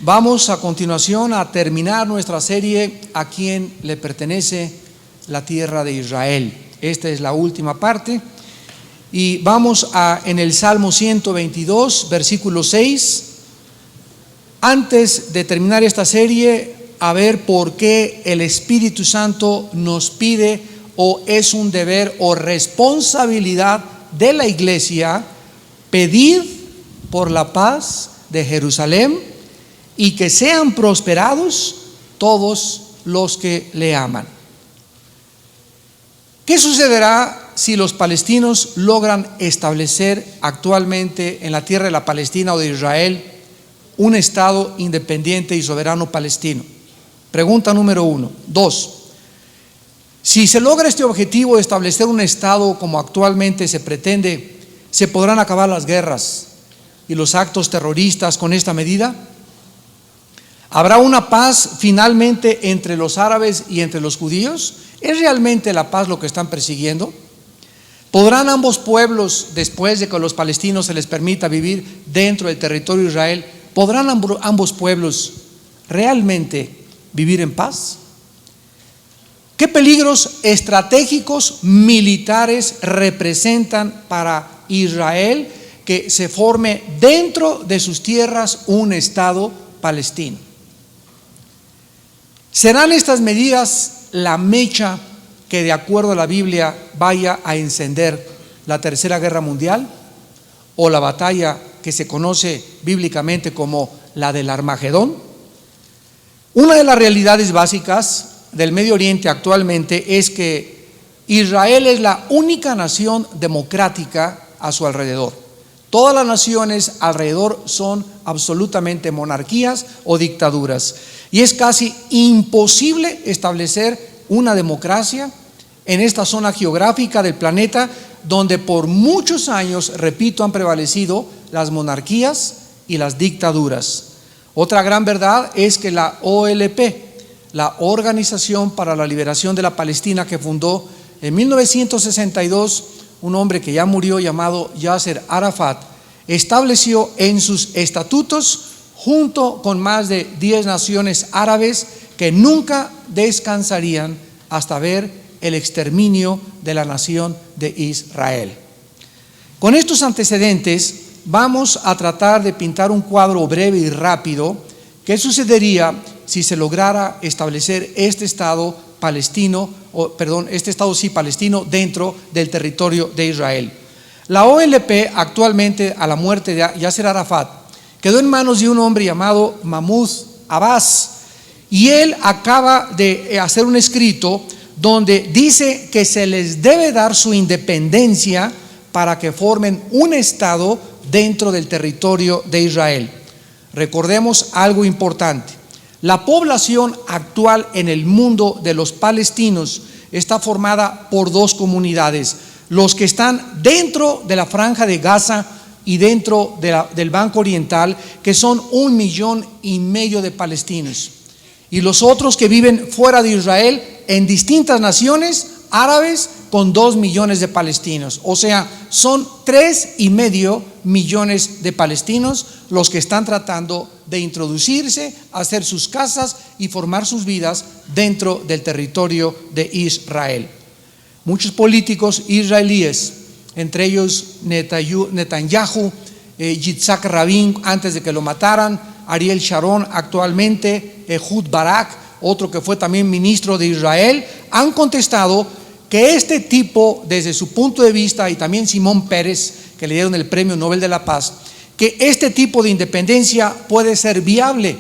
Vamos a continuación a terminar nuestra serie ¿A quién le pertenece la tierra de Israel? Esta es la última parte y vamos en el Salmo 122, versículo 6. Antes de terminar esta serie, a ver por qué el Espíritu Santo nos pide o es un deber o responsabilidad de la iglesia pedir por la paz de Jerusalén y que sean prosperados todos los que le aman. ¿Qué sucederá si los palestinos logran establecer actualmente en la tierra de la Palestina o de Israel un Estado independiente y soberano palestino? Pregunta número 1. 2. Si se logra este objetivo de establecer un Estado como actualmente se pretende, ¿se podrán acabar las guerras y los actos terroristas con esta medida? ¿Habrá una paz finalmente entre los árabes y entre los judíos? ¿Es realmente la paz lo que están persiguiendo? ¿Podrán ambos pueblos, después de que a los palestinos se les permita vivir dentro del territorio de Israel, podrán ambos pueblos realmente vivir en paz? ¿Qué peligros estratégicos militares representan para Israel que se forme dentro de sus tierras un Estado palestino? ¿Serán estas medidas la mecha que, de acuerdo a la Biblia, vaya a encender la Tercera Guerra Mundial o la batalla que se conoce bíblicamente como la del Armagedón? Una de las realidades básicas del Medio Oriente actualmente es que Israel es la única nación democrática a su alrededor. Todas las naciones alrededor son absolutamente monarquías o dictaduras. Y es casi imposible establecer una democracia en esta zona geográfica del planeta donde por muchos años, repito, han prevalecido las monarquías y las dictaduras. Otra gran verdad es que la OLP, la Organización para la Liberación de la Palestina, que fundó en 1962 un hombre que ya murió llamado Yasser Arafat, estableció en sus estatutos, junto con más de 10 naciones árabes, que nunca descansarían hasta ver el exterminio de la nación de Israel. Con estos antecedentes vamos a tratar de pintar un cuadro breve y rápido. ¿Qué sucedería si se lograra establecer este Estado palestino, palestino dentro del territorio de Israel? La OLP actualmente, a la muerte de Yasser Arafat, quedó en manos de un hombre llamado Mahmoud Abbas, y él acaba de hacer un escrito donde dice que se les debe dar su independencia para que formen un Estado dentro del territorio de Israel. Recordemos algo importante: la población actual en el mundo de los palestinos está formada por dos comunidades: los que están dentro de la franja de Gaza y dentro del Banco Oriental, que son 1,5 millones de palestinos, y los otros que viven fuera de Israel en distintas naciones árabes con 2 millones de palestinos. O sea, son 3,5 millones de palestinos los que están tratando de introducirse, hacer sus casas y formar sus vidas dentro del territorio de Israel. Muchos políticos israelíes, entre ellos Netanyahu, Yitzhak Rabin antes de que lo mataran, Ariel Sharon actualmente, Ehud Barak, otro que fue también ministro de Israel, han contestado que este tipo, desde su punto de vista, y también Simón Pérez, que le dieron el Premio Nobel de la Paz, que este tipo de independencia puede ser viable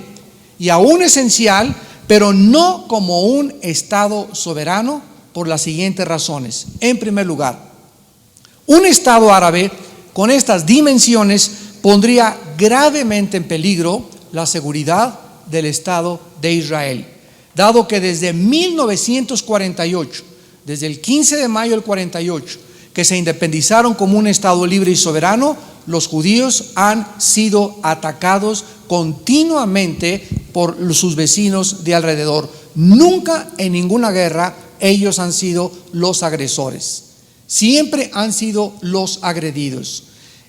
y aún esencial, pero no como un Estado soberano, por las siguientes razones. En primer lugar, un Estado árabe con estas dimensiones pondría gravemente en peligro la seguridad del Estado de Israel, dado que desde 1948, desde el 15 de mayo del 48, que se independizaron como un Estado libre y soberano, los judíos han sido atacados continuamente por sus vecinos de alrededor. Nunca en ninguna guerra ellos han sido los agresores, siempre han sido los agredidos.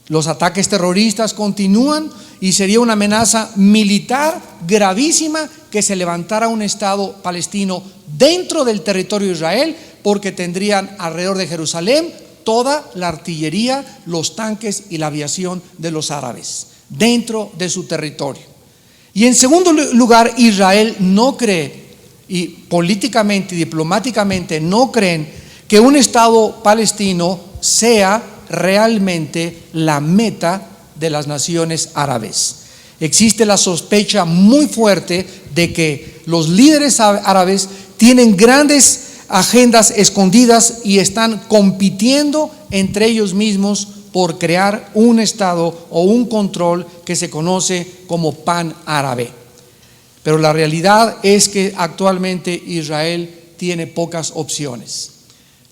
Los ataques terroristas continúan y sería una amenaza militar gravísima que se levantara un Estado palestino dentro del territorio de Israel, porque tendrían alrededor de Jerusalén toda la artillería, los tanques y la aviación de los árabes dentro de su territorio. Y en segundo lugar, Israel no cree, y políticamente y diplomáticamente no creen, que un Estado palestino sea realmente la meta de las naciones árabes. Existe la sospecha muy fuerte de que los líderes árabes tienen grandes agendas escondidas y están compitiendo entre ellos mismos por crear un Estado o un control que se conoce como pan árabe. Pero la realidad es que actualmente Israel tiene pocas opciones.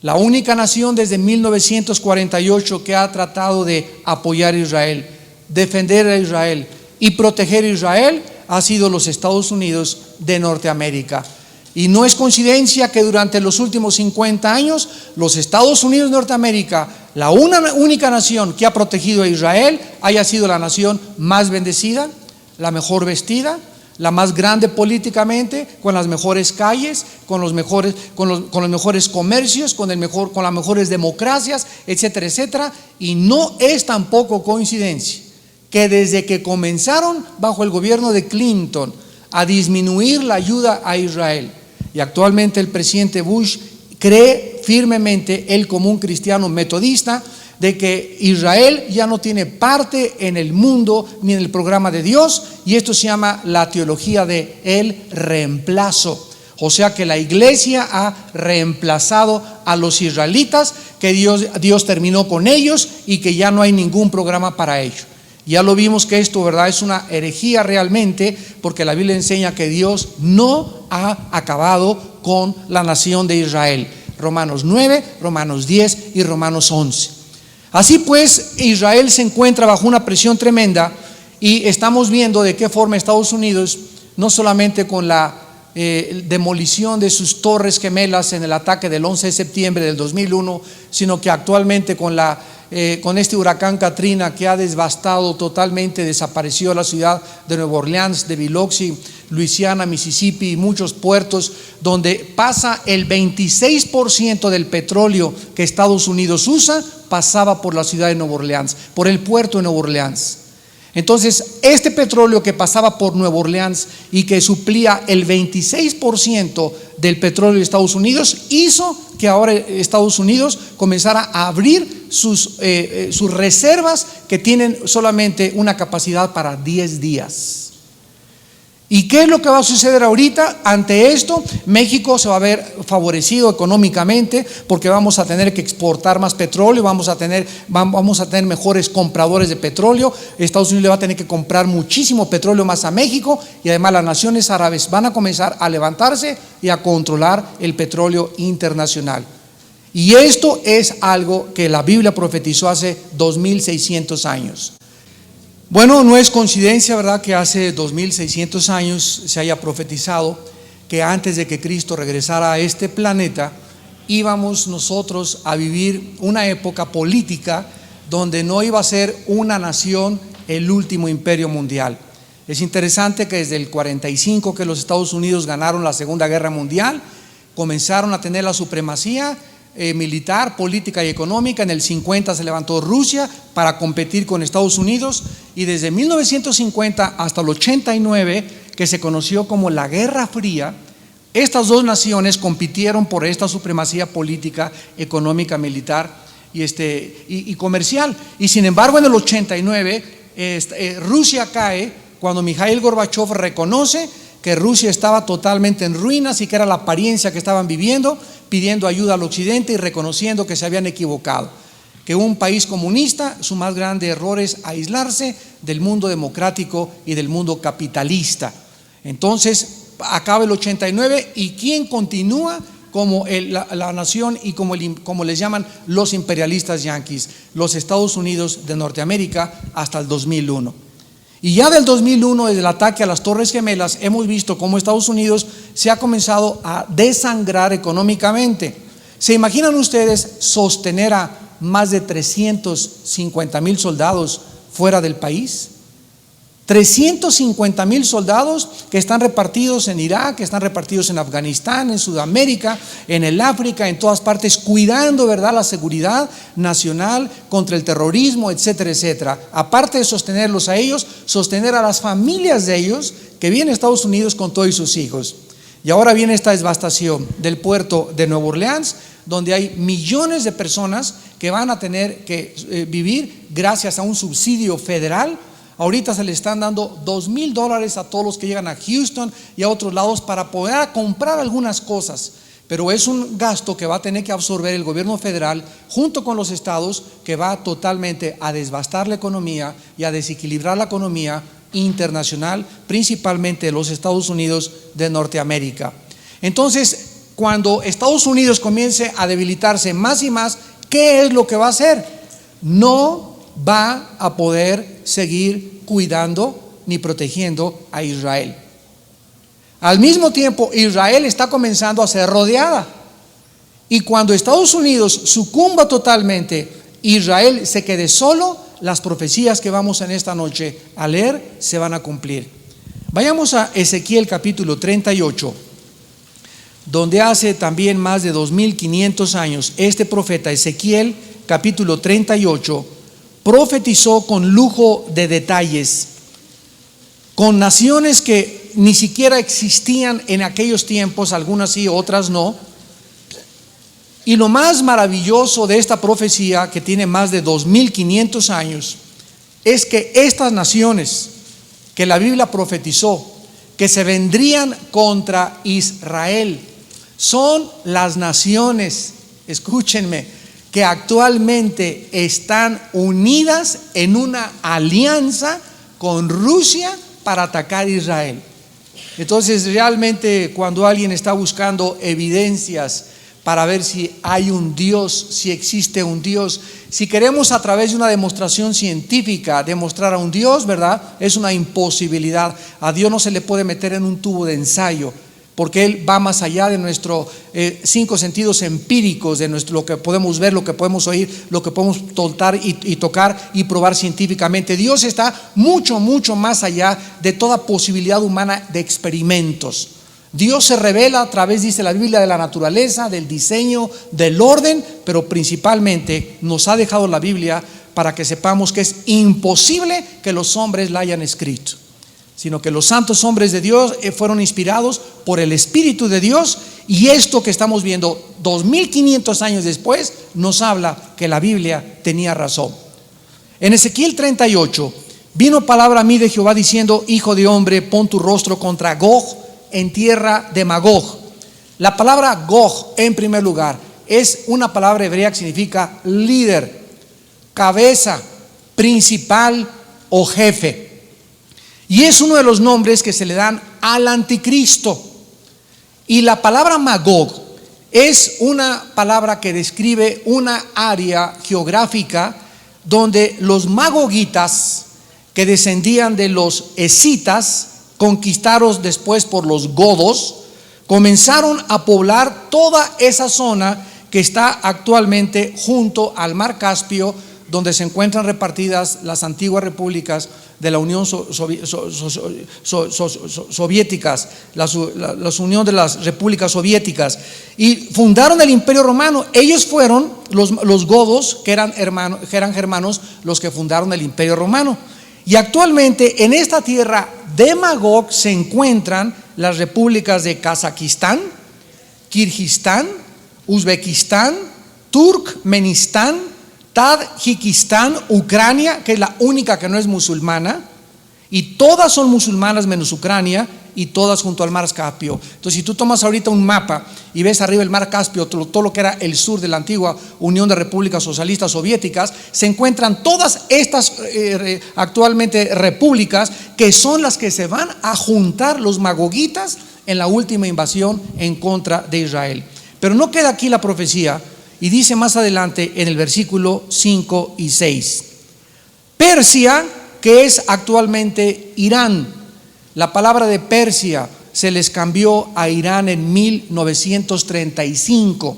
La única nación desde 1948 que ha tratado de apoyar a Israel, defender a Israel y proteger a Israel ha sido los Estados Unidos de Norteamérica. Y no es coincidencia que durante los últimos 50 años los Estados Unidos de Norteamérica, la única nación que ha protegido a Israel, haya sido la nación más bendecida, la mejor vestida, la más grande políticamente, con las mejores calles, con los mejores comercios, con las mejores democracias, etcétera, etcétera. Y no es tampoco coincidencia que desde que comenzaron bajo el gobierno de Clinton a disminuir la ayuda a Israel, y actualmente el presidente Bush cree firmemente, él como un cristiano metodista, de que Israel ya no tiene parte en el mundo ni en el programa de Dios, y esto se llama la teología de el reemplazo. O sea que la iglesia ha reemplazado a los israelitas, que Dios terminó con ellos y que ya no hay ningún programa para ellos. Ya lo vimos que esto, ¿verdad?, es una herejía realmente, porque la Biblia enseña que Dios no ha acabado con la nación de Israel. Romanos 9, Romanos 10 y Romanos 11. Así pues, Israel se encuentra bajo una presión tremenda, y estamos viendo de qué forma Estados Unidos, no solamente con la demolición de sus torres gemelas en el ataque del 11 de septiembre del 2001, sino que actualmente con este huracán Katrina, que ha devastado totalmente, desapareció la ciudad de Nueva Orleans, de Biloxi, Luisiana, Mississippi y muchos puertos, donde pasa el 26% del petróleo que Estados Unidos usa, pasaba por la ciudad de Nueva Orleans, por el puerto de Nueva Orleans. Entonces, este petróleo que pasaba por Nueva Orleans y que suplía el 26% del petróleo de Estados Unidos, hizo que ahora Estados Unidos comenzara a abrir sus reservas, que tienen solamente una capacidad para 10 días. ¿Y qué es lo que va a suceder ahorita? Ante esto, México se va a ver favorecido económicamente, porque vamos a tener que exportar más petróleo, vamos a tener mejores compradores de petróleo. Estados Unidos le va a tener que comprar muchísimo petróleo más a México, y además las naciones árabes van a comenzar a levantarse y a controlar el petróleo internacional. Y esto es algo que la Biblia profetizó hace 2600 años. Bueno, no es coincidencia, ¿verdad?, que hace 2600 años se haya profetizado que antes de que Cristo regresara a este planeta, íbamos nosotros a vivir una época política donde no iba a ser una nación el último imperio mundial. Es interesante que desde el 45, que los Estados Unidos ganaron la Segunda Guerra Mundial, comenzaron a tener la supremacía militar, política y económica. En el 50 se levantó Rusia para competir con Estados Unidos, y desde 1950 hasta el 89, que se conoció como la Guerra Fría, estas dos naciones compitieron por esta supremacía política, económica, militar y comercial. Y sin embargo, en el 89 Rusia cae cuando Mikhail Gorbachev reconoce que Rusia estaba totalmente en ruinas y que era la apariencia que estaban viviendo, pidiendo ayuda al occidente y reconociendo que se habían equivocado, que un país comunista, su más grande error es aislarse del mundo democrático y del mundo capitalista. Entonces acaba el 89, y ¿quién continúa como la nación y como les llaman los imperialistas yanquis? Los Estados Unidos de Norteamérica, hasta el 2001. Y ya del 2001, desde el ataque a las Torres Gemelas, hemos visto cómo Estados Unidos se ha comenzado a desangrar económicamente. ¿Se imaginan ustedes sostener a más de 350,000 soldados fuera del país? 350,000 soldados que están repartidos en Irak, que están repartidos en Afganistán, en Sudamérica, en el África, en todas partes, cuidando, ¿verdad?, la seguridad nacional contra el terrorismo, etcétera, etcétera. Aparte de sostenerlos a ellos, sostener a las familias de ellos que vienen a Estados Unidos con todos sus hijos. Y ahora viene esta devastación del puerto de Nueva Orleans, donde hay millones de personas que van a tener que vivir gracias a un subsidio federal. Ahorita se le están dando $2,000 a todos los que llegan a Houston y a otros lados para poder comprar algunas cosas, pero es un gasto que va a tener que absorber el gobierno federal junto con los estados, que va totalmente a devastar la economía y a desequilibrar la economía internacional, principalmente de los Estados Unidos de Norteamérica. Entonces, cuando Estados Unidos comience a debilitarse más y más, ¿qué es lo que va a hacer? No va a poder seguir cuidando ni protegiendo a Israel. Al mismo tiempo, Israel está comenzando a ser rodeada, y cuando Estados Unidos sucumba totalmente, Israel se quede solo, las profecías que vamos en esta noche a leer se van a cumplir. Vayamos a Ezequiel capítulo 38, donde hace también más de 2,500 años este profeta Ezequiel capítulo 38 profetizó con lujo de detalles, con naciones que ni siquiera existían en aquellos tiempos, algunas sí, otras no. Y lo más maravilloso de esta profecía, que tiene más de 2,500 años, es que estas naciones que la Biblia profetizó que se vendrían contra Israel son las naciones, escúchenme, que actualmente están unidas en una alianza con Rusia para atacar a Israel. Entonces, realmente, cuando alguien está buscando evidencias para ver si hay un Dios, si existe un Dios, si queremos a través de una demostración científica demostrar a un Dios, ¿verdad?, es una imposibilidad. A Dios no se le puede meter en un tubo de ensayo, porque Él va más allá de nuestros 5 sentidos empíricos, de lo que podemos ver, lo que podemos oír, lo que podemos tocar y probar científicamente. Dios está mucho, mucho más allá de toda posibilidad humana de experimentos. Dios se revela a través, dice la Biblia, de la naturaleza, del diseño, del orden, pero principalmente nos ha dejado la Biblia para que sepamos que es imposible que los hombres la hayan escrito, sino que los santos hombres de Dios fueron inspirados por el Espíritu de Dios, y esto que estamos viendo 2,500 años después nos habla que la Biblia tenía razón. En Ezequiel 38 vino palabra a mí de Jehová diciendo: hijo de hombre, pon tu rostro contra Gog en tierra de Magog. La palabra Gog, en primer lugar, es una palabra hebrea que significa líder, cabeza, principal o jefe. Y es uno de los nombres que se le dan al anticristo. Y la palabra Magog es una palabra que describe una área geográfica donde los magogitas, que descendían de los escitas, conquistados después por los godos, comenzaron a poblar toda esa zona que está actualmente junto al mar Caspio, donde se encuentran repartidas las antiguas repúblicas de la Unión Soviéticas, la Unión de las Repúblicas Soviéticas, y fundaron el Imperio Romano. Ellos fueron los godos, que eran germanos, los que fundaron el Imperio Romano. Y actualmente en esta tierra de Magog se encuentran las repúblicas de Kazajistán, Kirguistán, Uzbekistán, Turkmenistán, Tadjikistán, Ucrania, que es la única que no es musulmana, y todas son musulmanas menos Ucrania, y todas junto al mar Caspio. Entonces, si tú tomas ahorita un mapa y ves arriba el mar Caspio, todo lo que era el sur de la antigua Unión de Repúblicas Socialistas Soviéticas, se encuentran todas estas actualmente repúblicas, que son las que se van a juntar los magogitas en la última invasión en contra de Israel. Pero no queda aquí la profecía, y dice más adelante en el versículo 5 y 6: Persia, que es actualmente Irán. La palabra de Persia se les cambió a Irán en 1935.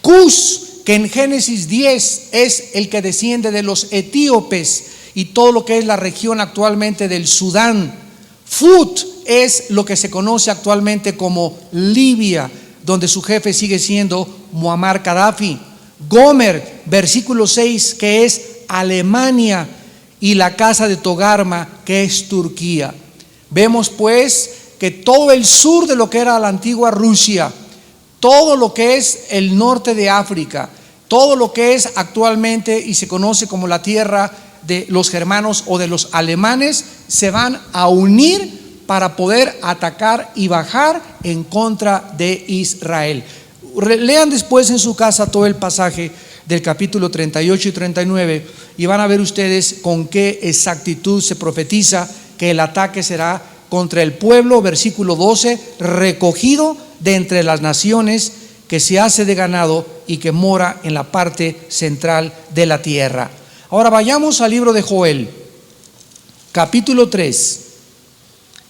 Cus, que en Génesis 10 es el que desciende de los etíopes y todo lo que es la región actualmente del Sudán. Fut es lo que se conoce actualmente como Libia, donde su jefe sigue siendo Muammar Gaddafi. Gomer, versículo 6, que es Alemania, y la casa de Togarma, que es Turquía. Vemos pues que todo el sur de lo que era la antigua Rusia, todo lo que es el norte de África, todo lo que es actualmente y se conoce como la tierra de los germanos o de los alemanes, se van a unir para poder atacar y bajar en contra de Israel. Lean después en su casa todo el pasaje del capítulo 38 y 39 y van a ver ustedes con qué exactitud se profetiza que el ataque será contra el pueblo, versículo 12, recogido de entre las naciones, que se hace de ganado y que mora en la parte central de la tierra. Ahora vayamos al libro de Joel, capítulo 3.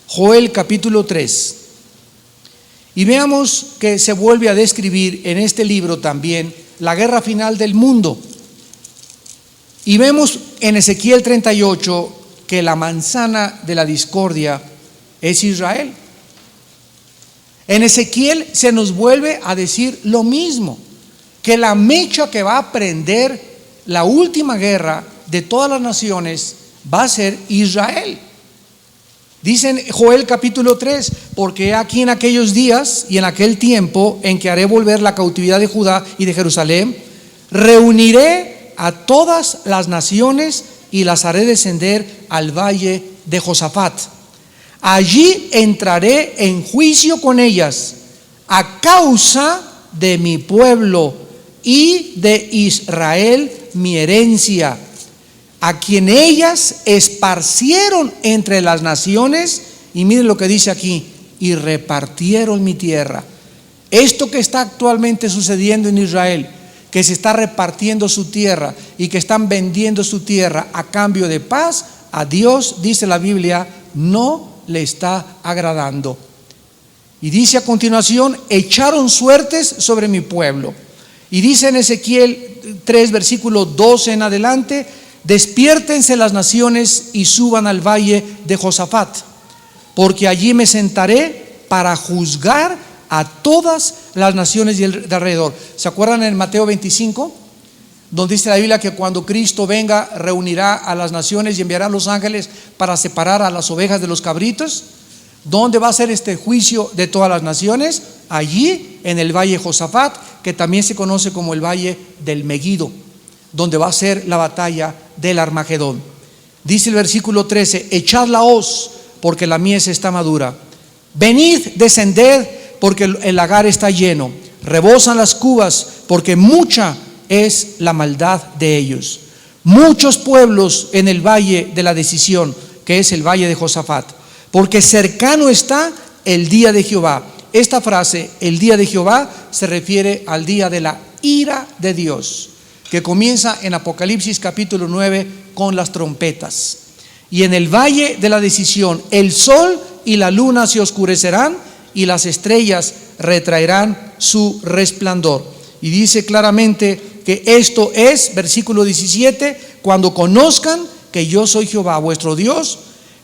Joel capítulo 3. Y veamos que se vuelve a describir en este libro también la guerra final del mundo. Y vemos en Ezequiel 38 que la manzana de la discordia es Israel. En Ezequiel se nos vuelve a decir lo mismo, que la mecha que va a prender la última guerra de todas las naciones va a ser Israel. Dice en Joel capítulo 3, porque aquí en aquellos días y en aquel tiempo en que haré volver la cautividad de Judá y de Jerusalén, reuniré a todas las naciones y las haré descender al valle de Josafat. Allí entraré en juicio con ellas a causa de mi pueblo y de Israel, mi herencia, a quien ellas esparcieron entre las naciones. Y miren lo que dice aquí: y repartieron mi tierra. Esto que está actualmente sucediendo en Israel, que se está repartiendo su tierra y que están vendiendo su tierra a cambio de paz, a Dios, dice la Biblia, no le está agradando. Y dice a continuación: echaron suertes sobre mi pueblo. Y dice en Ezequiel 3 versículo 12 en adelante: despiértense las naciones y suban al valle de Josafat, porque allí me sentaré para juzgar a todas las naciones de alrededor. ¿Se acuerdan en Mateo 25? Donde dice la Biblia que cuando Cristo venga reunirá a las naciones y enviará a los ángeles para separar a las ovejas de los cabritos. ¿Dónde va a ser este juicio de todas las naciones? Allí en el valle Josafat, que también se conoce como el valle del Megido, donde va a ser la batalla del Armagedón. Dice el versículo 13: echad la hoz, porque la mies está madura. Venid, descended, porque el lagar está lleno. Rebosan las cubas, porque mucha es la maldad de ellos. Muchos pueblos en el valle de la decisión, que es el valle de Josafat, porque cercano está el día de Jehová. Esta frase, el día de Jehová, se refiere al día de la ira de Dios, que comienza en Apocalipsis capítulo 9 con las trompetas. Y en el valle de la decisión, el sol y la luna se oscurecerán y las estrellas retraerán su resplandor. Y dice claramente que esto es, versículo 17, cuando conozcan que yo soy Jehová vuestro Dios,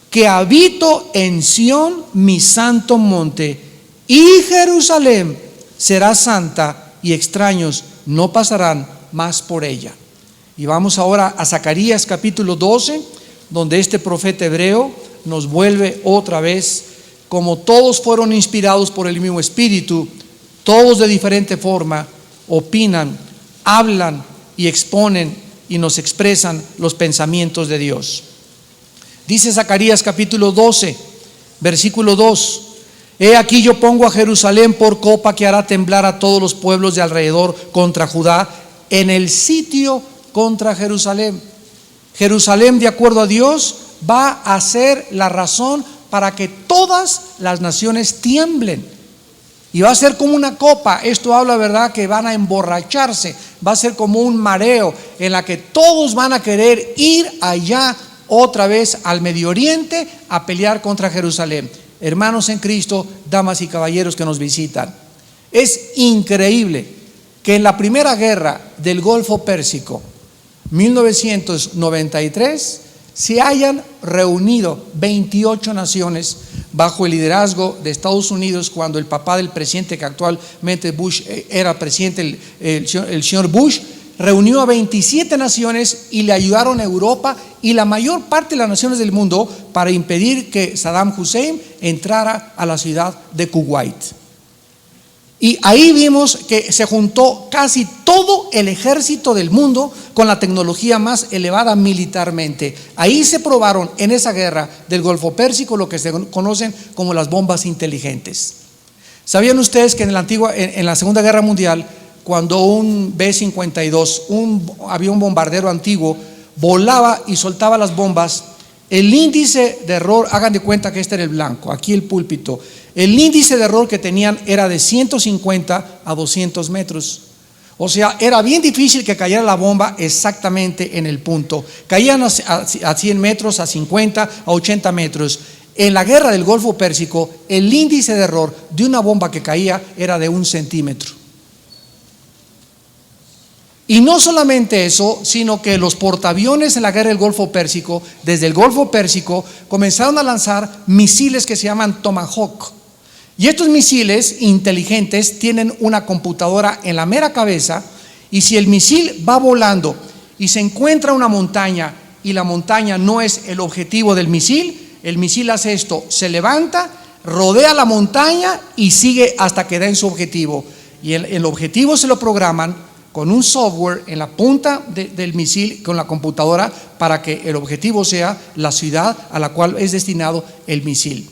que habito en Sión, mi santo monte, y Jerusalén será santa, y extraños no pasarán más por ella. Y vamos ahora a Zacarías capítulo 12, donde este profeta hebreo nos vuelve otra vez, como todos fueron inspirados por el mismo Espíritu, todos de diferente forma opinan, hablan y exponen y nos expresan los pensamientos de Dios. Dice Zacarías capítulo 12, versículo 2: he aquí yo pongo a Jerusalén por copa que hará temblar a todos los pueblos de alrededor contra Judá, en el sitio contra Jerusalén. Jerusalén, de acuerdo a Dios, va a ser la razón para que todas las naciones tiemblen. Y va a ser como una copa. Esto habla, ¿verdad?, que van a emborracharse. Va a ser como un mareo en la que todos van a querer ir allá otra vez al Medio Oriente a pelear contra Jerusalén. Hermanos en Cristo, damas y caballeros que nos visitan, es increíble que en la primera guerra del Golfo Pérsico, 1993, se hayan reunido 28 naciones bajo el liderazgo de Estados Unidos, cuando el papá del presidente que actualmente Bush era presidente, el señor Bush, reunió a 27 naciones y le ayudaron a Europa y la mayor parte de las naciones del mundo para impedir que Saddam Hussein entrara a la ciudad de Kuwait. Y ahí vimos que se juntó casi todo el ejército del mundo con la tecnología más elevada militarmente. Ahí se probaron en esa guerra del Golfo Pérsico lo que se conocen como las bombas inteligentes. ¿Sabían ustedes que en la Segunda Guerra Mundial, cuando un B-52, un avión bombardero antiguo, volaba y soltaba las bombas, el índice de error, hagan de cuenta que este era el blanco, aquí el púlpito, el índice de error que tenían era de 150 a 200 metros. O sea, era bien difícil que cayera la bomba exactamente en el punto. Caían a 100 metros, a 50, a 80 metros. En la guerra del Golfo Pérsico, el índice de error de una bomba que caía era de 1 centímetro. Y no solamente eso, sino que los portaaviones en la guerra del Golfo Pérsico, desde el Golfo Pérsico, comenzaron a lanzar misiles que se llaman Tomahawk. Y estos misiles inteligentes tienen una computadora en la mera cabeza, y si el misil va volando y se encuentra una montaña y la montaña no es el objetivo del misil, el misil hace esto: se levanta, rodea la montaña y sigue hasta que da en su objetivo. Y el objetivo se lo programan con un software en la punta del misil, con la computadora, para que el objetivo sea la ciudad a la cual es destinado el misil.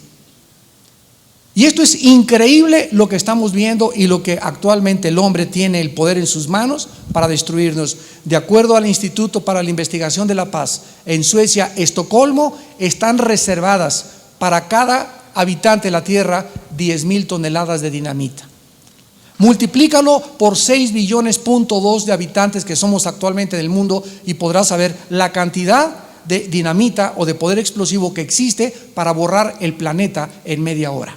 Y esto es increíble lo que estamos viendo y lo que actualmente el hombre tiene el poder en sus manos para destruirnos. De acuerdo al Instituto para la Investigación de la Paz, en Suecia, Estocolmo, están reservadas para cada habitante de la Tierra 10,000 toneladas de dinamita. Multiplícalo por 6,2 billones de habitantes que somos actualmente en el mundo y podrás saber la cantidad de dinamita o de poder explosivo que existe para borrar el planeta en media hora.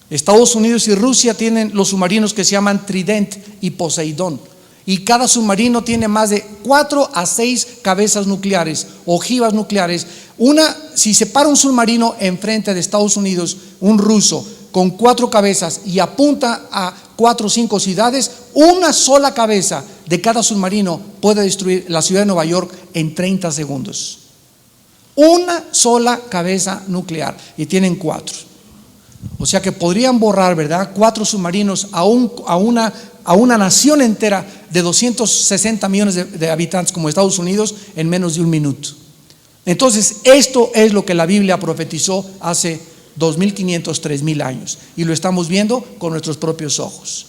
Estados Unidos y Rusia tienen los submarinos que se llaman Trident y Poseidón, y cada submarino tiene más de 4 a 6 cabezas nucleares, ojivas nucleares. Si se para un submarino enfrente de Estados Unidos, un ruso, con 4 cabezas y apunta a 4 o 5 ciudades, una sola cabeza de cada submarino puede destruir la ciudad de Nueva York en 30 segundos. Una sola cabeza nuclear, y tienen 4. O sea que podrían borrar, ¿verdad?, 4 submarinos a una nación entera de 260 millones de habitantes como Estados Unidos en menos de 1 minuto. Entonces, esto es lo que la Biblia profetizó hace 2,500, 3,000 años, y lo estamos viendo con nuestros propios ojos.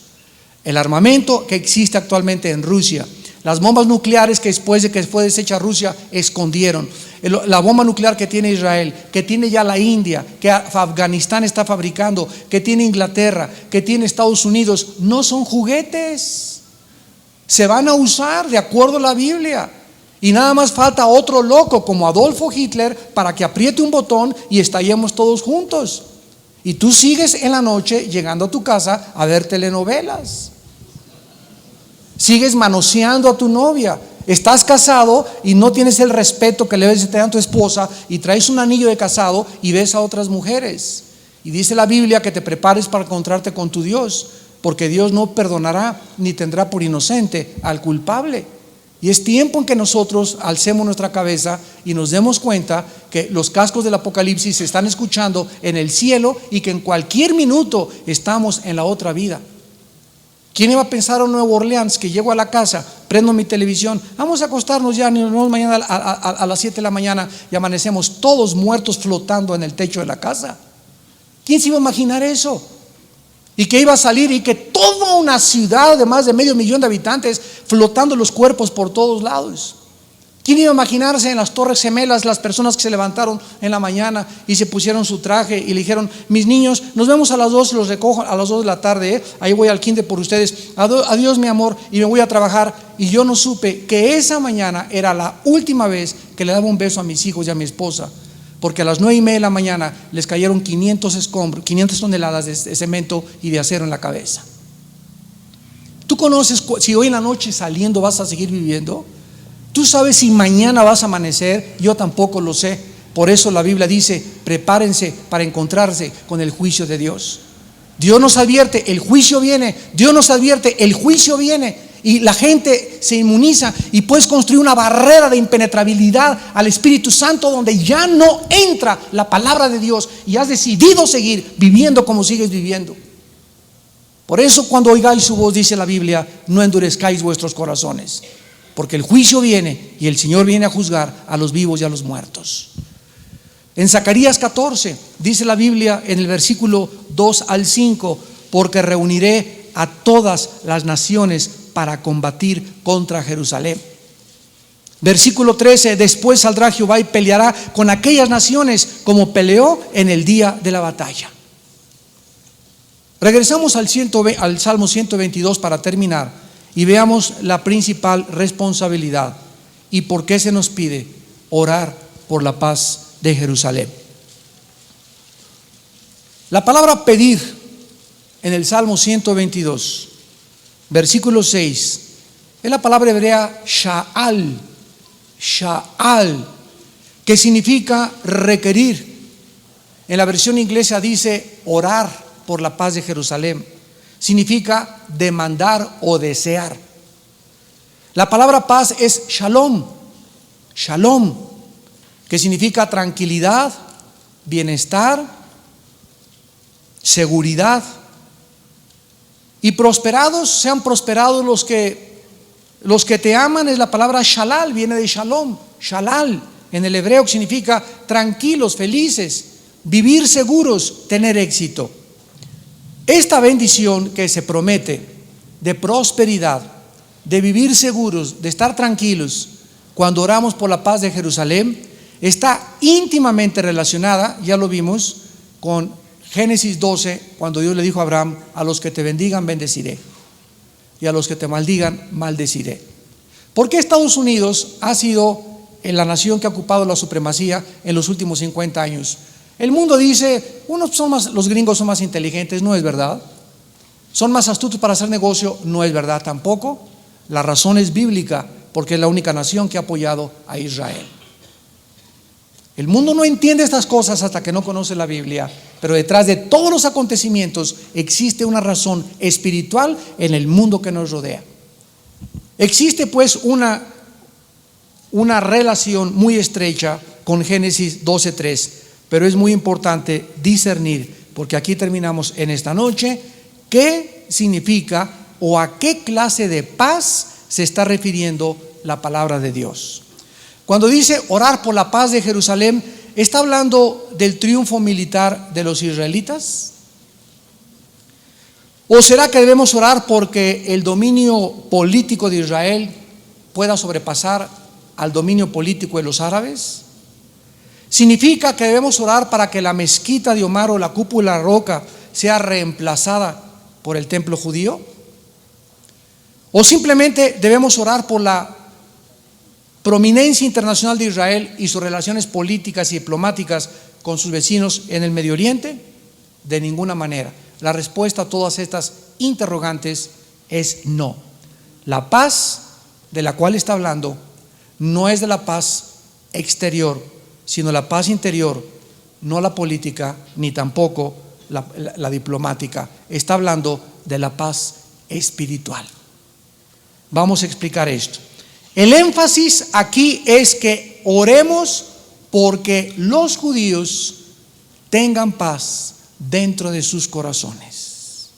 El armamento que existe actualmente en Rusia, las bombas nucleares que después de que fue deshecha Rusia escondieron, la bomba nuclear que tiene Israel, que tiene ya la India, que Afganistán está fabricando, que tiene Inglaterra, que tiene Estados Unidos, no son juguetes. Se van a usar de acuerdo a la Biblia. Y nada más falta otro loco como Adolfo Hitler para que apriete un botón y estallemos todos juntos. Y tú sigues en la noche llegando a tu casa a ver telenovelas. Sigues manoseando a tu novia. Estás casado y no tienes el respeto que le debes tener a tu esposa, y traes un anillo de casado y ves a otras mujeres. Y dice la Biblia que te prepares para encontrarte con tu Dios, porque Dios no perdonará ni tendrá por inocente al culpable. Y es tiempo en que nosotros alcemos nuestra cabeza y nos demos cuenta que los cascos del Apocalipsis se están escuchando en el cielo y que en cualquier minuto estamos en la otra vida. ¿Quién iba a pensar en Nueva Orleans que llego a la casa, prendo mi televisión, vamos a acostarnos ya, nos vemos mañana a las 7 de la mañana, y amanecemos todos muertos flotando en el techo de la casa? ¿Quién se iba a imaginar eso? Y que iba a salir y que toda una ciudad de más de 500,000 de habitantes flotando los cuerpos por todos lados. ¿Quién iba a imaginarse en las Torres Gemelas las personas que se levantaron en la mañana y se pusieron su traje y le dijeron: mis niños, nos vemos a las 2, los recojo a las 2 de la tarde, ahí voy al kinder por ustedes, adiós mi amor, y me voy a trabajar? Y yo no supe que esa mañana era la última vez que le daba un beso a mis hijos y a mi esposa, porque a las 9:30 de la mañana les cayeron 500 toneladas de cemento y de acero en la cabeza. ¿Tú conoces si hoy en la noche saliendo vas a seguir viviendo? Tú sabes si mañana vas a amanecer, yo tampoco lo sé. Por eso la Biblia dice, prepárense para encontrarse con el juicio de Dios. Dios nos advierte, el juicio viene. Dios nos advierte, el juicio viene. Y la gente se inmuniza y puedes construir una barrera de impenetrabilidad al Espíritu Santo donde ya no entra la palabra de Dios y has decidido seguir viviendo como sigues viviendo. Por eso cuando oigáis su voz, dice la Biblia, no endurezcáis vuestros corazones, porque el juicio viene y el Señor viene a juzgar a los vivos y a los muertos. En Zacarías 14 dice la Biblia en el versículo 2 al 5, porque reuniré a todas las naciones para combatir contra Jerusalén. Versículo 13, después saldrá Jehová y peleará con aquellas naciones como peleó en el día de la batalla. Regresamos al Salmo 122 para terminar y veamos la principal responsabilidad y por qué se nos pide orar por la paz de Jerusalén. La palabra pedir en el Salmo 122, versículo 6, es la palabra hebrea sha'al, que significa requerir. En la versión inglesa dice orar por la paz de Jerusalén. Significa demandar o desear. La palabra paz es shalom, que significa tranquilidad, bienestar, seguridad. Y prosperados, sean prosperados los que te aman, es la palabra shalal, viene de shalom, shalal, en el hebreo significa tranquilos, felices, vivir seguros, tener éxito. Esta bendición que se promete de prosperidad, de vivir seguros, de estar tranquilos, cuando oramos por la paz de Jerusalén, está íntimamente relacionada, ya lo vimos, con Génesis 12, cuando Dios le dijo a Abraham, a los que te bendigan, bendeciré, y a los que te maldigan, maldeciré. ¿Por qué Estados Unidos ha sido la nación que ha ocupado la supremacía en los últimos 50 años? El mundo dice, los gringos son más inteligentes, no es verdad. Son más astutos para hacer negocio, no es verdad tampoco. La razón es bíblica, porque es la única nación que ha apoyado a Israel. El mundo no entiende estas cosas hasta que no conoce la Biblia, pero detrás de todos los acontecimientos existe una razón espiritual en el mundo que nos rodea. Existe pues una relación muy estrecha con Génesis 12:3, pero es muy importante discernir, porque aquí terminamos en esta noche, qué significa o a qué clase de paz se está refiriendo la palabra de Dios. Cuando dice orar por la paz de Jerusalén, ¿está hablando del triunfo militar de los israelitas? ¿O será que debemos orar porque el dominio político de Israel pueda sobrepasar al dominio político de los árabes? ¿Significa que debemos orar para que la mezquita de Omar o la cúpula roca sea reemplazada por el templo judío? ¿O simplemente debemos orar por la prominencia internacional de Israel y sus relaciones políticas y diplomáticas con sus vecinos en el Medio Oriente? De ninguna manera. La respuesta a todas estas interrogantes es no. La paz de la cual está hablando no es de la paz exterior, sino la paz interior, no la política ni tampoco la diplomática. Está hablando de la paz espiritual. Vamos a explicar esto. El énfasis aquí es que oremos porque los judíos tengan paz dentro de sus corazones.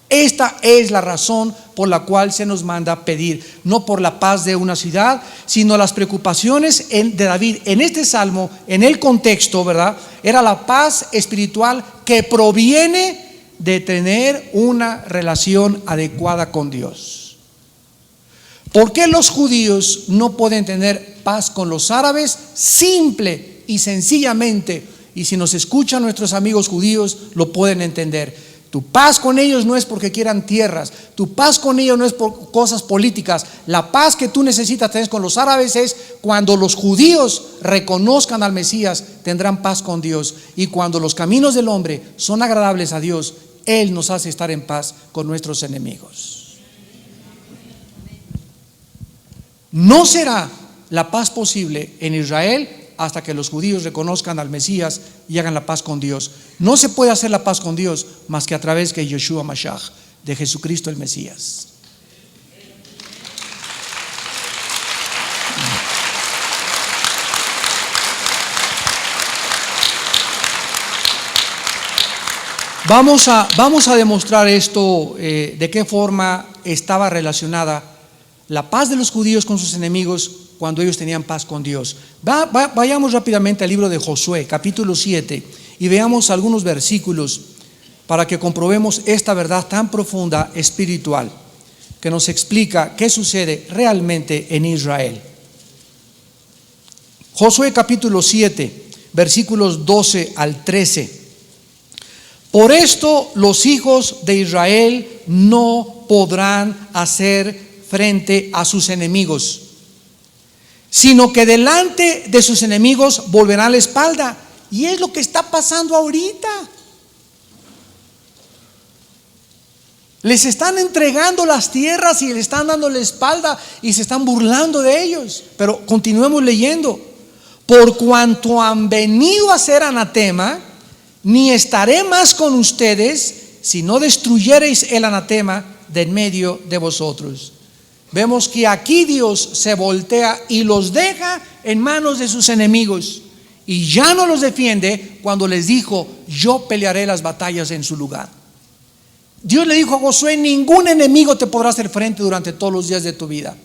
Esta es la razón por la cual se nos manda pedir, no por la paz de una ciudad, sino las preocupaciones de David en este salmo, en el contexto, ¿verdad? Era la paz espiritual que proviene de tener una relación adecuada con Dios. ¿Por qué los judíos no pueden tener paz con los árabes? Simple y sencillamente, y si nos escuchan nuestros amigos judíos, lo pueden entender. Tu paz con ellos no es porque quieran tierras, tu paz con ellos no es por cosas políticas. La paz que tú necesitas tener con los árabes es cuando los judíos reconozcan al Mesías, tendrán paz con Dios. Y cuando los caminos del hombre son agradables a Dios, Él nos hace estar en paz con nuestros enemigos. No será la paz posible en Israel hasta que los judíos reconozcan al Mesías y hagan la paz con Dios. No se puede hacer la paz con Dios más que a través de Yeshua Mashiach, de Jesucristo el Mesías. Vamos a demostrar esto, de qué forma estaba relacionada la paz de los judíos con sus enemigos cuando ellos tenían paz con Dios. Vayamos rápidamente al libro de Josué, capítulo 7, y veamos algunos versículos para que comprobemos esta verdad tan profunda espiritual que nos explica qué sucede realmente en Israel. Josué capítulo 7, versículos 12 al 13. Por esto los hijos de Israel no podrán hacer frente a sus enemigos, sino que delante de sus enemigos volverán la espalda. Y es lo que está pasando ahorita. Les están entregando las tierras y le están dando la espalda y se están burlando de ellos. Pero continuemos leyendo. Por cuanto han venido a ser anatema, ni estaré más con ustedes si no destruyereis el anatema de en medio de vosotros. Vemos que aquí Dios se voltea y los deja en manos de sus enemigos, y ya no los defiende cuando les dijo: yo pelearé las batallas en su lugar. Dios le dijo a Josué: ningún enemigo te podrá hacer frente durante todos los días de tu vida,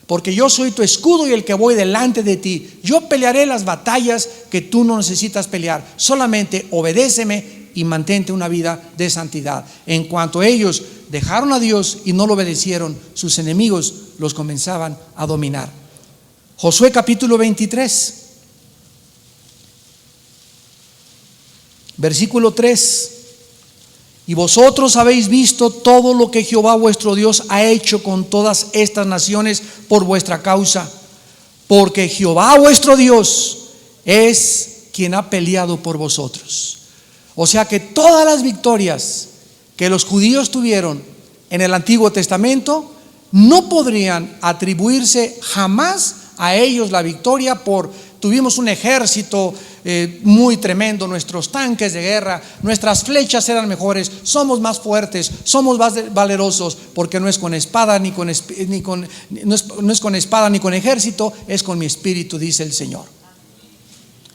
porque yo soy tu escudo y el que voy delante de ti. Yo pelearé las batallas que tú no necesitas pelear. Solamente obedéceme y mantente una vida de santidad. En cuanto ellos dejaron a Dios y no lo obedecieron, sus enemigos los comenzaban a dominar. Josué capítulo 23, versículo 3. Y vosotros habéis visto todo lo que Jehová vuestro Dios ha hecho con todas estas naciones por vuestra causa, porque Jehová vuestro Dios es quien ha peleado por vosotros. O sea que todas las victorias que los judíos tuvieron en el Antiguo Testamento no podrían atribuirse jamás a ellos la victoria tuvimos un ejército muy tremendo, nuestros tanques de guerra, nuestras flechas eran mejores, somos más fuertes, somos más valerosos, porque no es con espada ni con espada ni con ejército, es con mi espíritu, dice el Señor.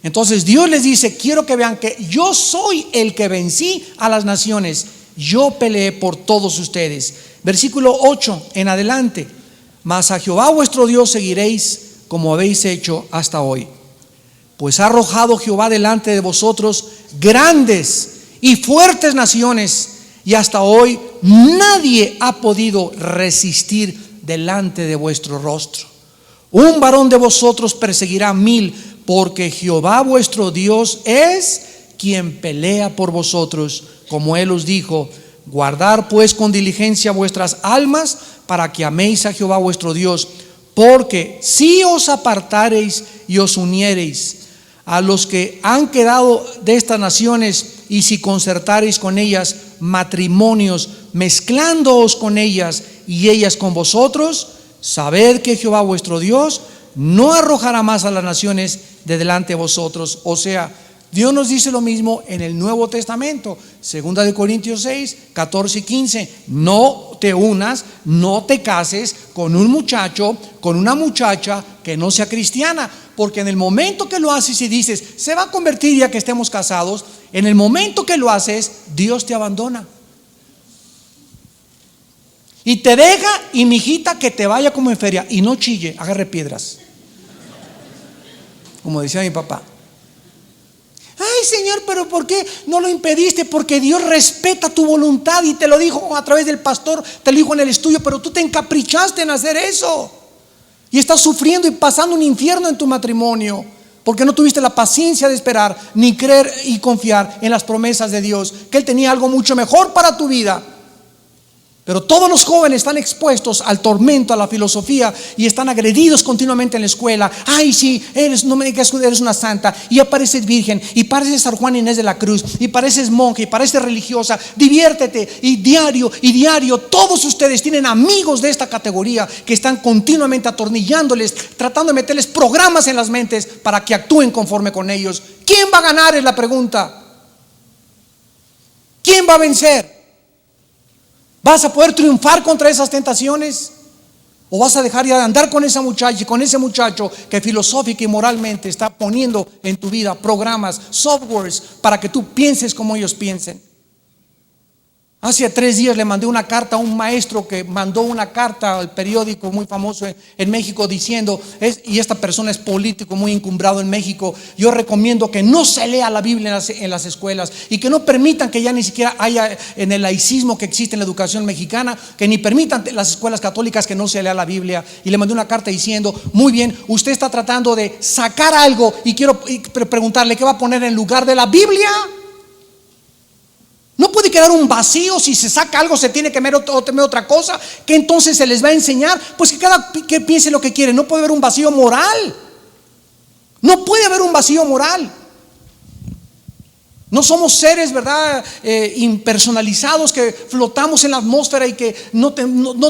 Entonces Dios les dice: quiero que vean que yo soy el que vencí a las naciones, yo peleé por todos ustedes. Versículo 8 en adelante: mas a Jehová vuestro Dios seguiréis como habéis hecho hasta hoy, pues ha arrojado Jehová delante de vosotros grandes y fuertes naciones, y hasta hoy nadie ha podido resistir delante de vuestro rostro. Un varón de vosotros perseguirá 1000, porque Jehová vuestro Dios es quien pelea por vosotros, como él os dijo. Guardad pues con diligencia vuestras almas, para que améis a Jehová vuestro Dios, porque si os apartareis y os uniereis a los que han quedado de estas naciones, y si concertareis con ellas matrimonios, mezclándoos con ellas y ellas con vosotros, sabed que Jehová vuestro Dios no arrojará más a las naciones de delante de vosotros. O sea, Dios nos dice lo mismo en el Nuevo Testamento, 2 Corintios 6, 14 y 15. No te unas, no te cases con un muchacho, con una muchacha que no sea cristiana, porque en el momento que lo haces y dices: se va a convertir ya que estemos casados, en el momento que lo haces, Dios te abandona y te deja, y mi hijita que te vaya como en feria y no chille, agarre piedras, como decía mi papá. Ay, Señor, pero ¿por qué no lo impediste? Porque Dios respeta tu voluntad y te lo dijo a través del pastor, te lo dijo en el estudio, pero tú te encaprichaste en hacer eso y estás sufriendo y pasando un infierno en tu matrimonio porque no tuviste la paciencia de esperar, ni creer y confiar en las promesas de Dios, que Él tenía algo mucho mejor para tu vida. Pero todos los jóvenes están expuestos al tormento, a la filosofía, y están agredidos continuamente en la escuela. Ay, sí, no me digas que eres una santa, y ya pareces virgen, y pareces San Juan Inés de la Cruz, y pareces monje, y pareces religiosa. Diviértete, y diario, todos ustedes tienen amigos de esta categoría que están continuamente atornillándoles, tratando de meterles programas en las mentes para que actúen conforme con ellos. ¿Quién va a ganar? Es la pregunta. ¿Quién va a vencer? ¿Vas a poder triunfar contra esas tentaciones? ¿O vas a dejar ya de andar con esa muchacha y con ese muchacho que filosófica y moralmente está poniendo en tu vida programas, softwares para que tú pienses como ellos piensen? Hace 3 días le mandé una carta a un maestro que mandó una carta al periódico muy famoso en México diciendo, y esta persona es político muy encumbrado en México: yo recomiendo que no se lea la Biblia en las escuelas, y que no permitan que ya ni siquiera haya, en el laicismo que existe en la educación mexicana, que ni permitan las escuelas católicas que no se lea la Biblia. Y le mandé una carta diciendo: muy bien, usted está tratando de sacar algo, y quiero preguntarle, ¿qué va a poner en lugar de la Biblia? No puede quedar un vacío. Si se saca algo, se tiene que tener otra cosa. ¿Qué entonces se les va a enseñar? Pues que cada que piense lo que quiere. No puede haber un vacío moral. No puede haber un vacío moral. No somos seres, ¿verdad?, impersonalizados, que flotamos en la atmósfera y que no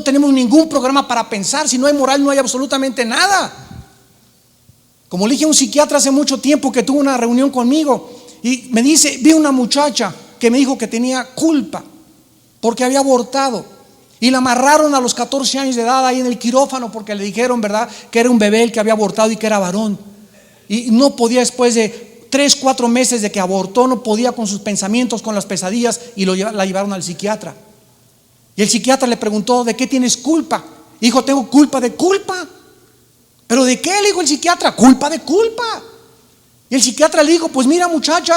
tenemos ningún programa para pensar. Si no hay moral, no hay absolutamente nada. Como le dije a un psiquiatra hace mucho tiempo que tuvo una reunión conmigo, y me dice: vi una muchacha que me dijo que tenía culpa porque había abortado, y la amarraron a los 14 años de edad ahí en el quirófano porque le dijeron, ¿verdad?, que era un bebé el que había abortado y que era varón. Y no podía, después de 3-4 meses de que abortó, no podía con sus pensamientos, con las pesadillas, y la llevaron al psiquiatra. Y el psiquiatra le preguntó: ¿de qué tienes culpa? Dijo: tengo culpa de culpa. ¿Pero de qué? Le dijo el psiquiatra: culpa de culpa. Y el psiquiatra le dijo: pues mira, muchacha,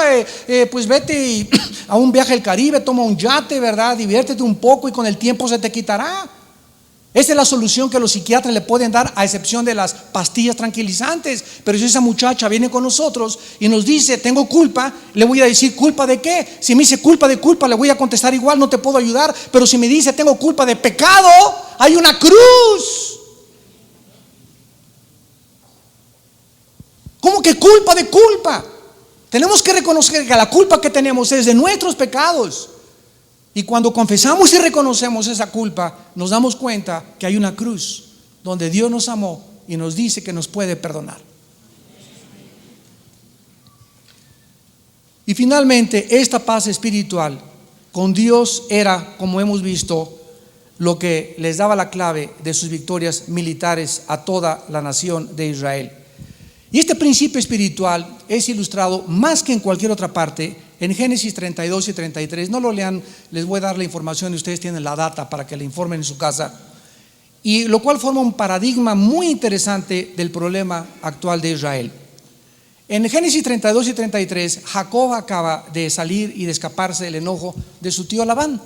pues vete a un viaje al Caribe, toma un yate, ¿verdad?, diviértete un poco y con el tiempo se te quitará. Esa es la solución que los psiquiatras le pueden dar, a excepción de las pastillas tranquilizantes. Pero si esa muchacha viene con nosotros y nos dice: tengo culpa, le voy a decir: ¿culpa de qué? Si me dice culpa de culpa, le voy a contestar igual: no te puedo ayudar. Pero si me dice: tengo culpa de pecado, hay una cruz. ¿Cómo que culpa de culpa? Tenemos que reconocer que la culpa que tenemos es de nuestros pecados. Y cuando confesamos y reconocemos esa culpa, nos damos cuenta que hay una cruz donde Dios nos amó y nos dice que nos puede perdonar. Y finalmente, esta paz espiritual con Dios era, como hemos visto, lo que les daba la clave de sus victorias militares a toda la nación de Israel. Y este principio espiritual es ilustrado más que en cualquier otra parte en Génesis 32 y 33. No lo lean, les voy a dar la información y ustedes tienen la data para que la informen en su casa. Y lo cual forma un paradigma muy interesante del problema actual de Israel. En Génesis 32 y 33, Jacob acaba de salir y de escaparse del enojo de su tío Labán.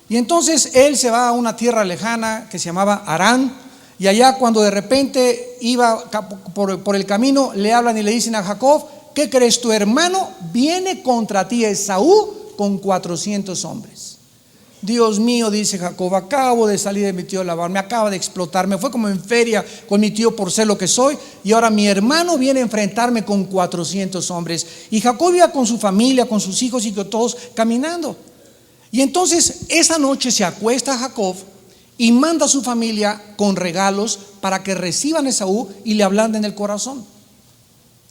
Y entonces él se va a una tierra lejana que se llamaba Harán. Y allá, cuando de repente iba por el camino, le hablan y le dicen a Jacob: ¿qué crees? Tu hermano viene contra ti, Esaú, con 400 hombres. Dios mío, dice Jacob, acabo de salir de mi tío Labán, me acaba de explotar, me fue como en feria con mi tío por ser lo que soy, y ahora mi hermano viene a enfrentarme con 400 hombres. Y Jacob iba con su familia, con sus hijos y con todos caminando. Y entonces esa noche se acuesta Jacob y manda a su familia con regalos para que reciban a Esaú y le ablanden el corazón.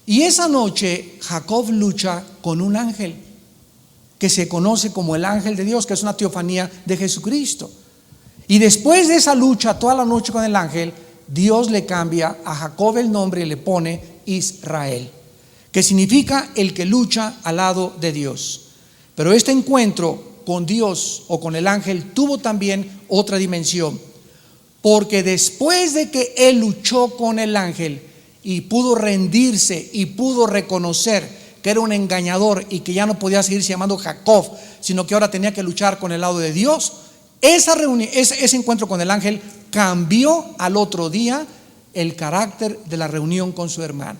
Y esa noche Jacob lucha con un ángel que se conoce como el ángel de Dios, que es una teofanía de Jesucristo. Y después de esa lucha toda la noche con el ángel, Dios le cambia a Jacob el nombre y le pone Israel, que significa el que lucha al lado de Dios. Pero este encuentro con Dios o con el ángel tuvo también otra dimensión, porque después de que él luchó con el ángel y pudo rendirse y pudo reconocer que era un engañador y que ya no podía seguirse llamando Jacob, sino que ahora tenía que luchar con el lado de Dios, ese encuentro con el ángel cambió al otro día el carácter de la reunión con su hermano.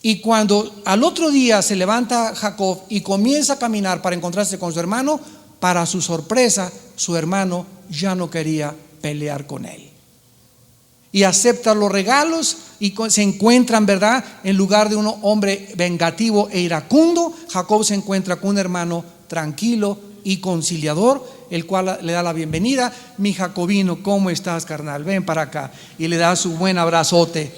Y cuando al otro día se levanta Jacob y comienza a caminar para encontrarse con su hermano, para su sorpresa, su hermano ya no quería pelear con él. Y acepta los regalos y se encuentran, ¿verdad? En lugar de un hombre vengativo e iracundo, Jacob se encuentra con un hermano tranquilo y conciliador, el cual le da la bienvenida. Mi jacobino, ¿cómo estás, carnal? Ven para acá. Y le da su buen abrazote.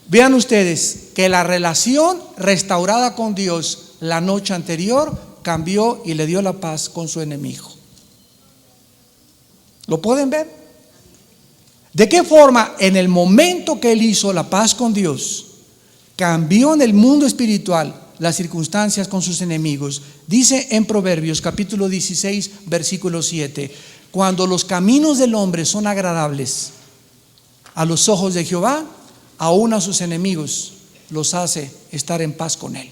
Vean ustedes que la relación restaurada con Dios la noche anterior cambió y le dio la paz con su enemigo. ¿Lo pueden ver? ¿De qué forma en el momento que él hizo la paz con Dios, cambió en el mundo espiritual las circunstancias con sus enemigos? Dice en Proverbios capítulo 16 versículo 7: cuando los caminos del hombre son agradables a los ojos de Jehová, aún a sus enemigos los hace estar en paz con él.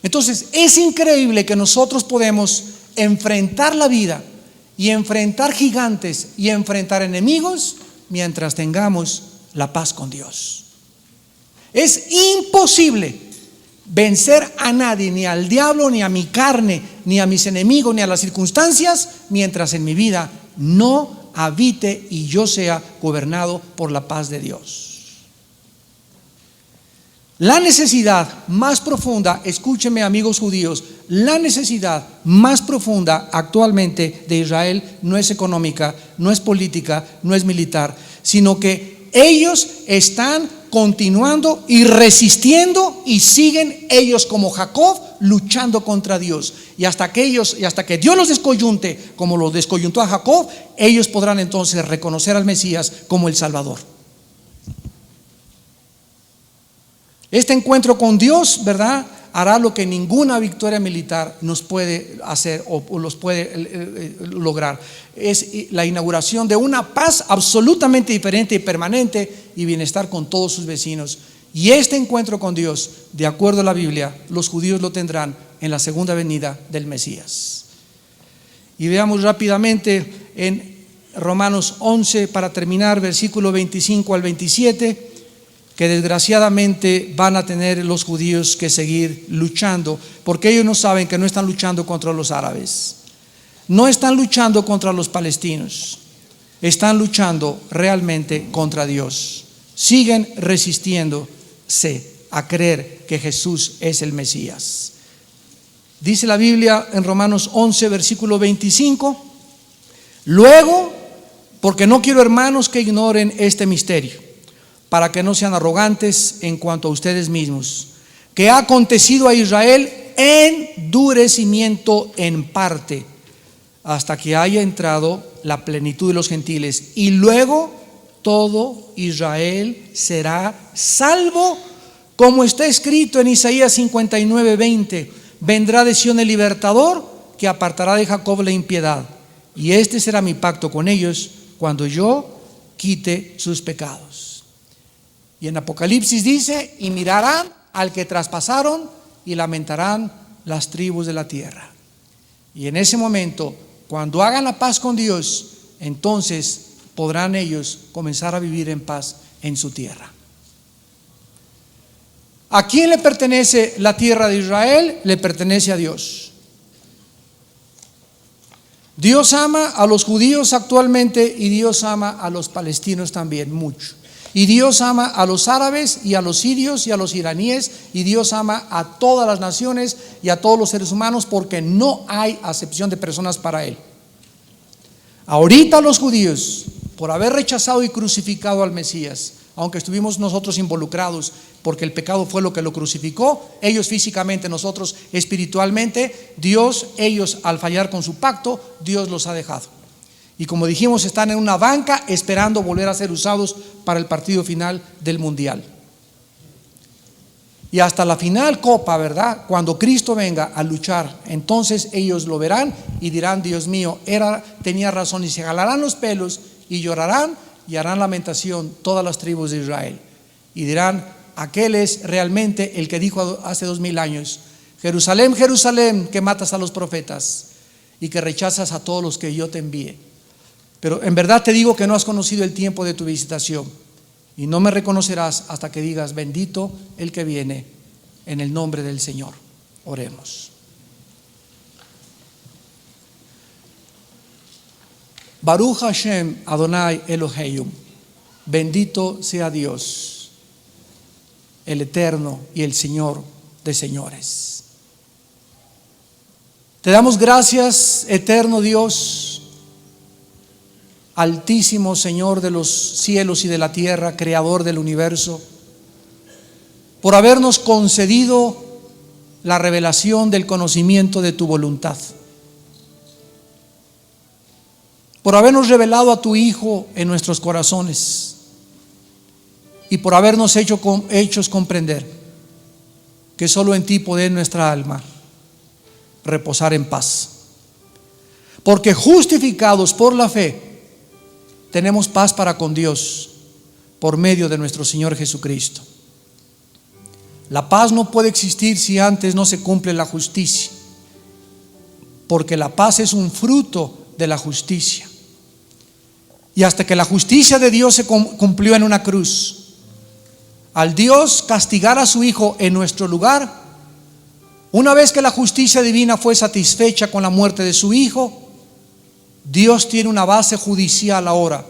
Entonces es increíble que nosotros podemos enfrentar la vida y enfrentar gigantes y enfrentar enemigos mientras tengamos la paz con Dios. Es imposible vencer a nadie, ni al diablo, ni a mi carne, ni a mis enemigos, ni a las circunstancias, mientras en mi vida no habite y yo sea gobernado por la paz de Dios. La necesidad más profunda, escúchenme amigos judíos, la necesidad más profunda actualmente de Israel no es económica, no es política, no es militar, sino que ellos están continuando y resistiendo y siguen ellos como Jacob luchando contra Dios. Y hasta que Dios los descoyunte como lo descoyuntó a Jacob, ellos podrán entonces reconocer al Mesías como el Salvador. Este encuentro con Dios, ¿verdad?, hará lo que ninguna victoria militar nos puede hacer o los puede lograr. Es la inauguración de una paz absolutamente diferente y permanente y bienestar con todos sus vecinos. Y este encuentro con Dios, de acuerdo a la Biblia, los judíos lo tendrán en la segunda venida del Mesías. Y veamos rápidamente en Romanos 11, para terminar, versículo 25 al 27, que desgraciadamente van a tener los judíos que seguir luchando, porque ellos no saben que no están luchando contra los árabes, no están luchando contra los palestinos, están luchando realmente contra Dios. Siguen resistiéndose a creer que Jesús es el Mesías. Dice la Biblia en Romanos 11 versículo 25: luego, porque no quiero, hermanos, que ignoren este misterio, para que no sean arrogantes en cuanto a ustedes mismos, que ha acontecido a Israel endurecimiento en parte, hasta que haya entrado la plenitud de los gentiles, y luego todo Israel será salvo, como está escrito en Isaías 59:20: vendrá de Sión el libertador, que apartará de Jacob la impiedad, y este será mi pacto con ellos cuando yo quite sus pecados. Y en Apocalipsis dice: y mirarán al que traspasaron y lamentarán las tribus de la tierra. Y en ese momento, cuando hagan la paz con Dios, entonces podrán ellos comenzar a vivir en paz en su tierra. ¿A quién le pertenece la tierra de Israel? Le pertenece a Dios. Dios ama a los judíos actualmente y Dios ama a los palestinos también mucho. Y Dios ama a los árabes y a los sirios y a los iraníes, y Dios ama a todas las naciones y a todos los seres humanos, porque no hay acepción de personas para Él. Ahorita los judíos, por haber rechazado y crucificado al Mesías, aunque estuvimos nosotros involucrados, porque el pecado fue lo que lo crucificó, ellos físicamente, nosotros espiritualmente, Dios, ellos al fallar con su pacto, Dios los ha dejado. Y como dijimos, están en una banca esperando volver a ser usados para el partido final del mundial. Y hasta la final copa, ¿verdad?, cuando Cristo venga a luchar, entonces ellos lo verán y dirán: Dios mío, tenía razón. Y se jalarán los pelos y llorarán y harán lamentación todas las tribus de Israel. Y dirán: aquel es realmente el que dijo hace 2000 años: Jerusalén, Jerusalén, que matas a los profetas y que rechazas a todos los que yo te envié. Pero en verdad te digo que no has conocido el tiempo de tu visitación, y no me reconocerás hasta que digas: bendito el que viene en el nombre del Señor. Oremos. Baruch Hashem Adonai Elohim. Bendito sea Dios, el Eterno y el Señor de señores. Te damos gracias, eterno Dios, altísimo Señor de los cielos y de la tierra, creador del universo, por habernos concedido la revelación del conocimiento de tu voluntad, por habernos revelado a tu Hijo en nuestros corazones y por habernos hechos comprender que solo en ti puede nuestra alma reposar en paz. Porque justificados por la fe, tenemos paz para con Dios por medio de nuestro Señor Jesucristo. La paz no puede existir si antes no se cumple la justicia, porque la paz es un fruto de la justicia. Y hasta que la justicia de Dios se cumplió en una cruz, al Dios castigar a su Hijo en nuestro lugar, una vez que la justicia divina fue satisfecha con la muerte de su Hijo, Dios tiene una base judicial ahora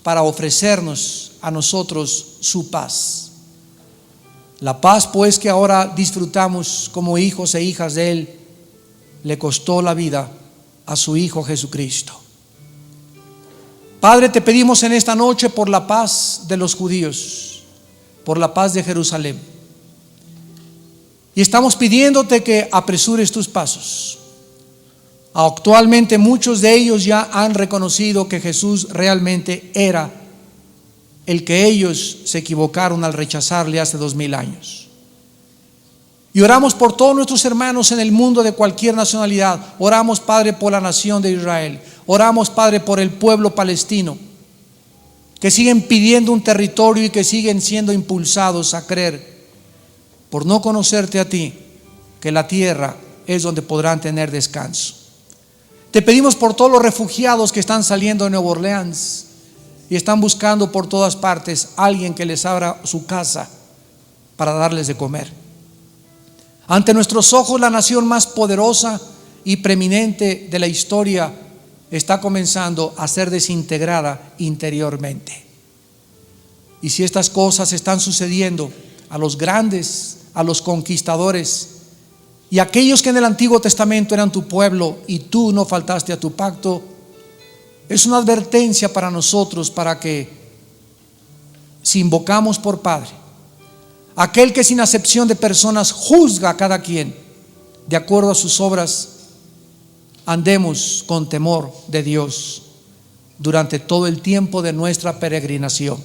para ofrecernos a nosotros su paz. La paz pues que ahora disfrutamos como hijos e hijas de Él, le costó la vida a su Hijo Jesucristo. Padre, te pedimos en esta noche por la paz de los judíos, por la paz de Jerusalén. Y estamos pidiéndote que apresures tus pasos. Actualmente muchos de ellos ya han reconocido que Jesús realmente era el que ellos se equivocaron al rechazarle hace 2000 años. Y oramos por todos nuestros hermanos en el mundo de cualquier nacionalidad. Oramos, Padre, por la nación de Israel. Oramos, Padre, por el pueblo palestino, que siguen pidiendo un territorio y que siguen siendo impulsados a creer, por no conocerte a ti, que la tierra es donde podrán tener descanso. Te pedimos por todos los refugiados que están saliendo de Nueva Orleans y están buscando por todas partes a alguien que les abra su casa para darles de comer. Ante nuestros ojos, la nación más poderosa y preeminente de la historia está comenzando a ser desintegrada interiormente. Y si estas cosas están sucediendo a los grandes, a los conquistadores y aquellos que en el Antiguo Testamento eran tu pueblo y tú no faltaste a tu pacto, es una advertencia para nosotros, para que, si invocamos por Padre, aquel que sin acepción de personas juzga a cada quien de acuerdo a sus obras, andemos con temor de Dios durante todo el tiempo de nuestra peregrinación,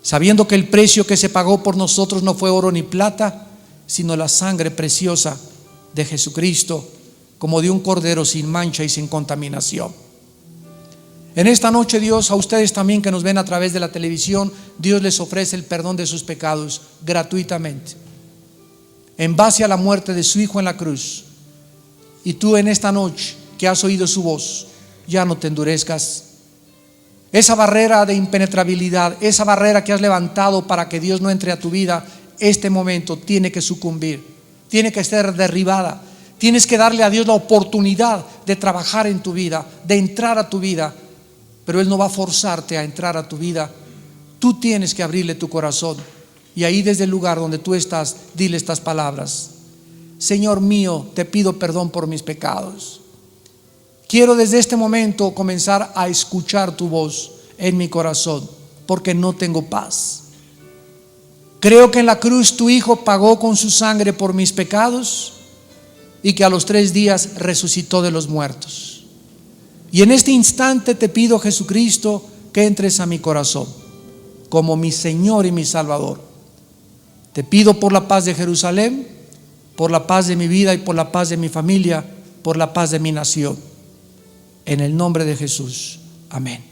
sabiendo que el precio que se pagó por nosotros no fue oro ni plata, sino la sangre preciosa de Jesucristo, como de un cordero sin mancha y sin contaminación. En esta noche, Dios, a ustedes también que nos ven a través de la televisión, Dios les ofrece el perdón de sus pecados gratuitamente, en base a la muerte de su Hijo en la cruz. Y tú en esta noche que has oído su voz, ya no te endurezcas. Esa barrera de impenetrabilidad, esa barrera que has levantado para que Dios no entre a tu vida, este momento tiene que sucumbir, tiene que ser derribada. Tienes que darle a Dios la oportunidad de trabajar en tu vida, de entrar a tu vida, pero Él no va a forzarte a entrar a tu vida. Tú tienes que abrirle tu corazón, y ahí desde el lugar donde tú estás, dile estas palabras: Señor mío, te pido perdón por mis pecados. Quiero desde este momento comenzar a escuchar tu voz en mi corazón, porque no tengo paz. Creo que en la cruz tu Hijo pagó con su sangre por mis pecados y que a los 3 días resucitó de los muertos. Y en este instante te pido, Jesucristo, que entres a mi corazón como mi Señor y mi Salvador. Te pido por la paz de Jerusalén, por la paz de mi vida y por la paz de mi familia, por la paz de mi nación. En el nombre de Jesús. Amén.